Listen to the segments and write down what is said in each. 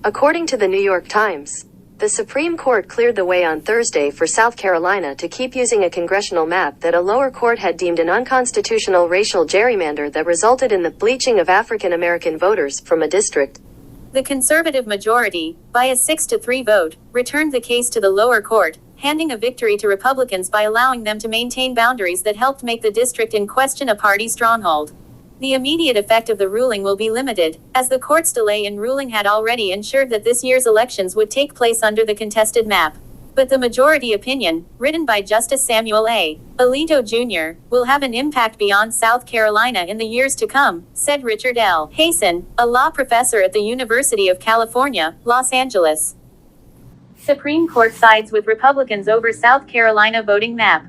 According to the New York Times, the Supreme Court cleared the way on Thursday for South Carolina to keep using a congressional map that a lower court had deemed an unconstitutional racial gerrymander that resulted in the bleaching of African American voters from a district. The conservative majority, by a 6-3 vote, returned the case to the lower court, handing a victory to Republicans by allowing them to maintain boundaries that helped make the district in question a party stronghold. The immediate effect of the ruling will be limited, as the court's delay in ruling had already ensured that this year's elections would take place under the contested map. But the majority opinion, written by Justice Samuel A. Alito Jr., will have an impact beyond South Carolina in the years to come, said Richard L. Hasen, a law professor at the University of California, Los Angeles. Supreme Court sides with Republicans over South Carolina voting map.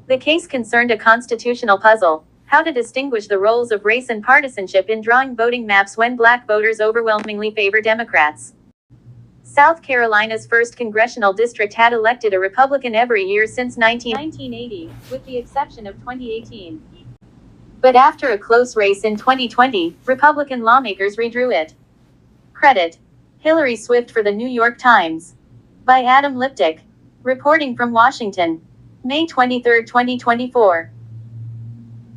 The case concerned a constitutional puzzle: how to distinguish the roles of race and partisanship in drawing voting maps when black voters overwhelmingly favor Democrats. South Carolina's 1st congressional district had elected a Republican every year since 1980, with the exception of 2018. But after a close race in 2020, Republican lawmakers redrew it. Credit: Hillary Swift for the New York Times. By Adam Liptick. Reporting from Washington. May 23, 2024.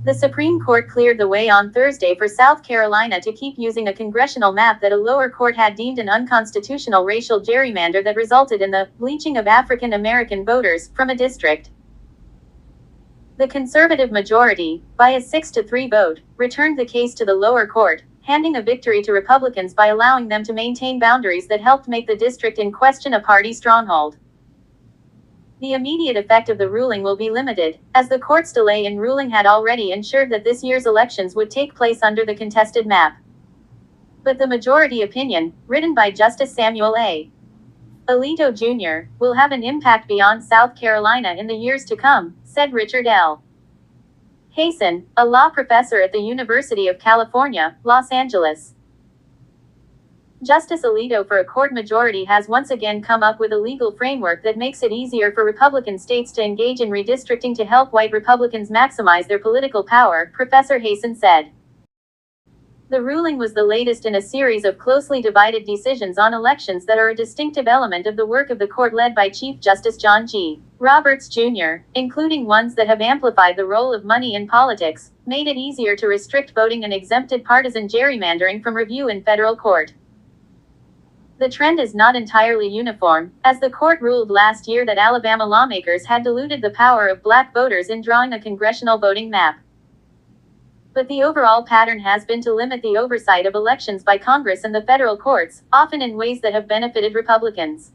The Supreme Court cleared the way on Thursday for South Carolina to keep using a congressional map that a lower court had deemed an unconstitutional racial gerrymander that resulted in the bleaching of African American voters from a district. The conservative majority, by a 6-3 vote, returned the case to the lower court, handing a victory to Republicans by allowing them to maintain boundaries that helped make the district in question a party stronghold. The immediate effect of the ruling will be limited, as the court's delay in ruling had already ensured that this year's elections would take place under the contested map. But the majority opinion, written by Justice Samuel A. Alito Jr., will have an impact beyond South Carolina in the years to come, said Richard L. Hasen, a law professor at the University of California, Los Angeles. Justice Alito for a court majority has once again come up with a legal framework that makes it easier for Republican states to engage in redistricting to help white Republicans maximize their political power, Professor Hasen said. The ruling was the latest in a series of closely divided decisions on elections that are a distinctive element of the work of the court led by Chief Justice John G. Roberts, Jr., including ones that have amplified the role of money in politics, made it easier to restrict voting and exempted partisan gerrymandering from review in federal court. The trend is not entirely uniform, as the court ruled last year that Alabama lawmakers had diluted the power of black voters in drawing a congressional voting map. But the overall pattern has been to limit the oversight of elections by Congress and the federal courts, often in ways that have benefited Republicans.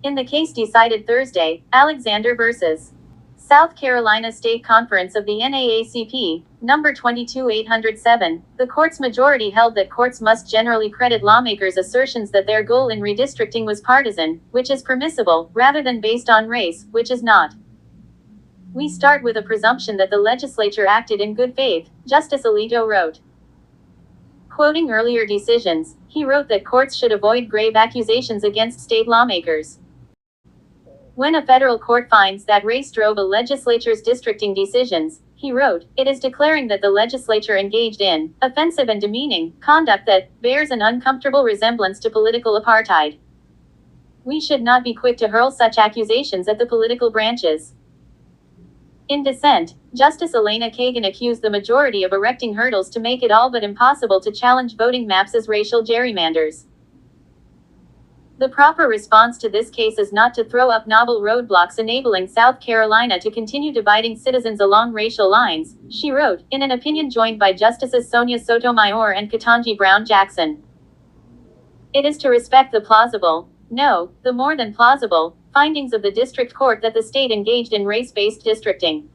In the case decided Thursday, Alexander versus South Carolina State Conference of the NAACP, number 22807, the court's majority held that courts must generally credit lawmakers' assertions that their goal in redistricting was partisan, which is permissible, rather than based on race, which is not. We start with a presumption that the legislature acted in good faith, Justice Alito wrote. Quoting earlier decisions, he wrote that courts should avoid grave accusations against state lawmakers. When a federal court finds that race drove a legislature's districting decisions, he wrote, it is declaring that the legislature engaged in offensive and demeaning conduct that bears an uncomfortable resemblance to political apartheid. We should not be quick to hurl such accusations at the political branches. In dissent, Justice Elena Kagan accused the majority of erecting hurdles to make it all but impossible to challenge voting maps as racial gerrymanders. The proper response to this case is not to throw up novel roadblocks enabling South Carolina to continue dividing citizens along racial lines, she wrote, in an opinion joined by Justices Sonia Sotomayor and Ketanji Brown Jackson. It is to respect the plausible, no, the more than plausible, findings of the district court that the state engaged in race-based districting.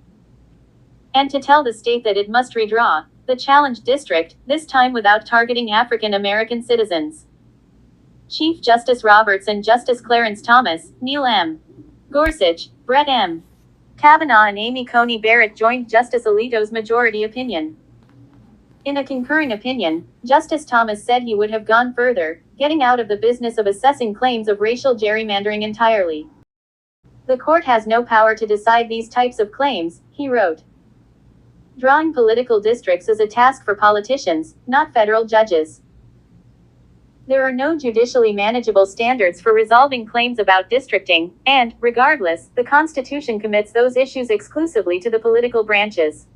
And to tell the state that it must redraw the challenged district, this time without targeting African American citizens. Chief Justice Roberts and Justice Clarence Thomas, Neil M. Gorsuch, Brett M. Kavanaugh and Amy Coney Barrett joined Justice Alito's majority opinion. In a concurring opinion, Justice Thomas said he would have gone further, getting out of the business of assessing claims of racial gerrymandering entirely. The court has no power to decide these types of claims, he wrote. Drawing political districts is a task for politicians, not federal judges. There are no judicially manageable standards for resolving claims about districting, and, regardless, the Constitution commits those issues exclusively to the political branches.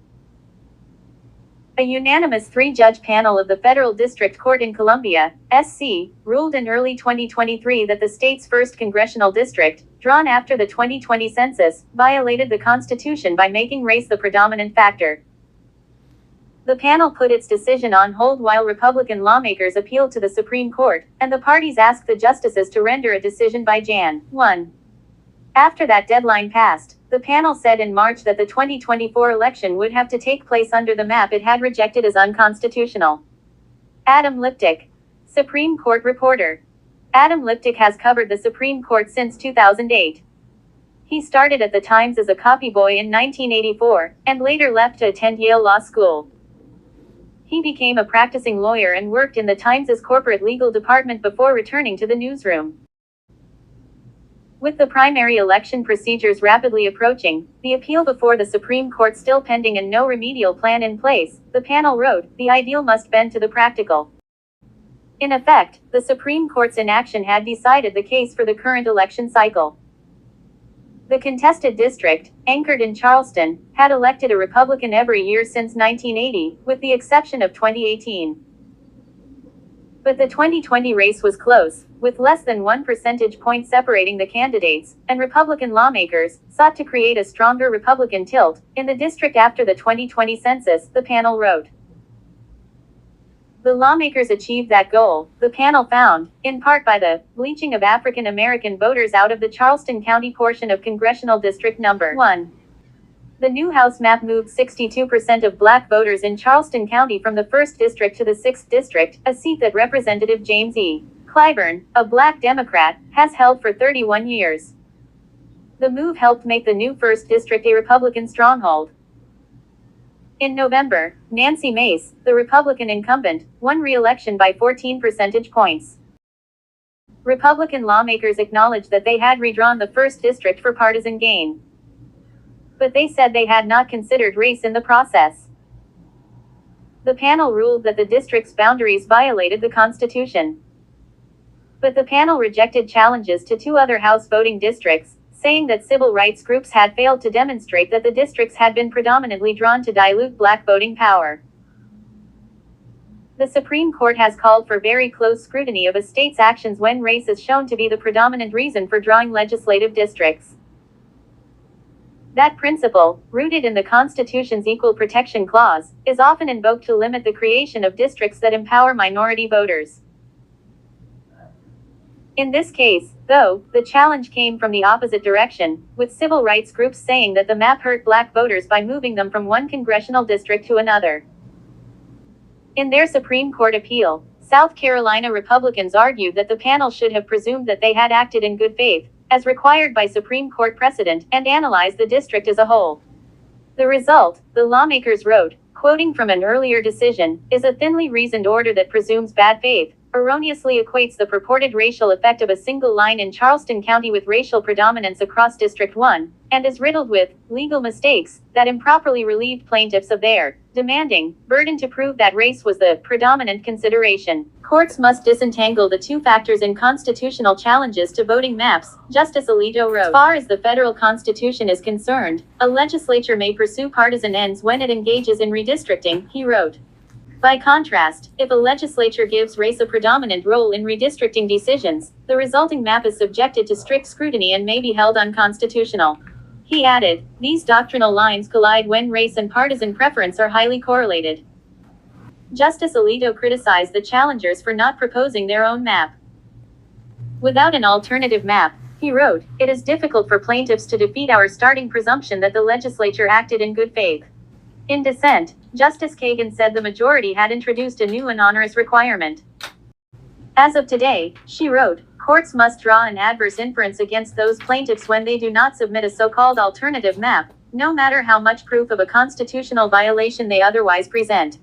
A unanimous three-judge panel of the Federal District Court in Columbia, SC, ruled in early 2023 that the state's first congressional district, drawn after the 2020 census, violated the Constitution by making race the predominant factor. The panel put its decision on hold while Republican lawmakers appealed to the Supreme Court, and the parties asked the justices to render a decision by Jan. 1. After that deadline passed, the panel said in March that the 2024 election would have to take place under the map it had rejected as unconstitutional. Adam Liptak, Supreme Court reporter. Adam Liptak has covered the Supreme Court since 2008. He started at the Times as a copyboy in 1984, and later left to attend Yale Law School. He became a practicing lawyer and worked in the Times' corporate legal department before returning to the newsroom. With the primary election procedures rapidly approaching, the appeal before the Supreme Court still pending and no remedial plan in place, the panel wrote, the ideal must bend to the practical. In effect, the Supreme Court's inaction had decided the case for the current election cycle. The contested district, anchored in Charleston, had elected a Republican every year since 1980, with the exception of 2018. But the 2020 race was close, with less than 1 percentage point separating the candidates, and Republican lawmakers sought to create a stronger Republican tilt in the district after the 2020 census, the panel wrote. The lawmakers achieved that goal, the panel found, in part by the bleaching of African American voters out of the Charleston County portion of Congressional District No. 1. The new House map moved 62% of black voters in Charleston County from the 1st District to the 6th District, a seat that Representative James E. Clyburn, a black Democrat, has held for 31 years. The move helped make the new 1st District a Republican stronghold. In November, Nancy Mace, the Republican incumbent, won re-election by 14 percentage points. Republican lawmakers acknowledged that they had redrawn the 1st District for partisan gain. But they said they had not considered race in the process. The panel ruled that the district's boundaries violated the Constitution. But the panel rejected challenges to 2 other House voting districts, saying that civil rights groups had failed to demonstrate that the districts had been predominantly drawn to dilute black voting power. The Supreme Court has called for very close scrutiny of a state's actions when race is shown to be the predominant reason for drawing legislative districts. That principle, rooted in the Constitution's Equal Protection Clause, is often invoked to limit the creation of districts that empower minority voters. In this case, though, the challenge came from the opposite direction, with civil rights groups saying that the map hurt black voters by moving them from one congressional district to another. In their Supreme Court appeal, South Carolina Republicans argued that the panel should have presumed that they had acted in good faith, as required by Supreme Court precedent, and analyzed the district as a whole. The result, the lawmakers wrote, quoting from an earlier decision, is a thinly reasoned order that presumes bad faith, erroneously equates the purported racial effect of a single line in Charleston County with racial predominance across District 1, and is riddled with legal mistakes that improperly relieved plaintiffs of their demanding burden to prove that race was the predominant consideration. Courts must disentangle the 2 factors in constitutional challenges to voting maps, Justice Alito wrote. As far as the federal constitution is concerned, a legislature may pursue partisan ends when it engages in redistricting, he wrote. By contrast, if a legislature gives race a predominant role in redistricting decisions, the resulting map is subjected to strict scrutiny and may be held unconstitutional. He added, these doctrinal lines collide when race and partisan preference are highly correlated. Justice Alito criticized the challengers for not proposing their own map. Without an alternative map, he wrote, it is difficult for plaintiffs to defeat our starting presumption that the legislature acted in good faith. In dissent, Justice Kagan said the majority had introduced a new and onerous requirement. As of today, she wrote, courts must draw an adverse inference against those plaintiffs when they do not submit a so-called alternative map, no matter how much proof of a constitutional violation they otherwise present.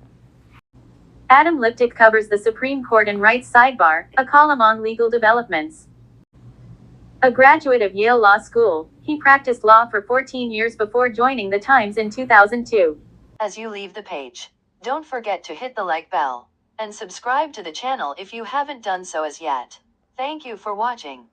Adam Liptak covers the Supreme Court and writes Sidebar, a column on legal developments. A graduate of Yale Law School, he practiced law for 14 years before joining the Times in 2002. As you leave the page, don't forget to hit the like bell. And subscribe to the channel if you haven't done so as yet. Thank you for watching.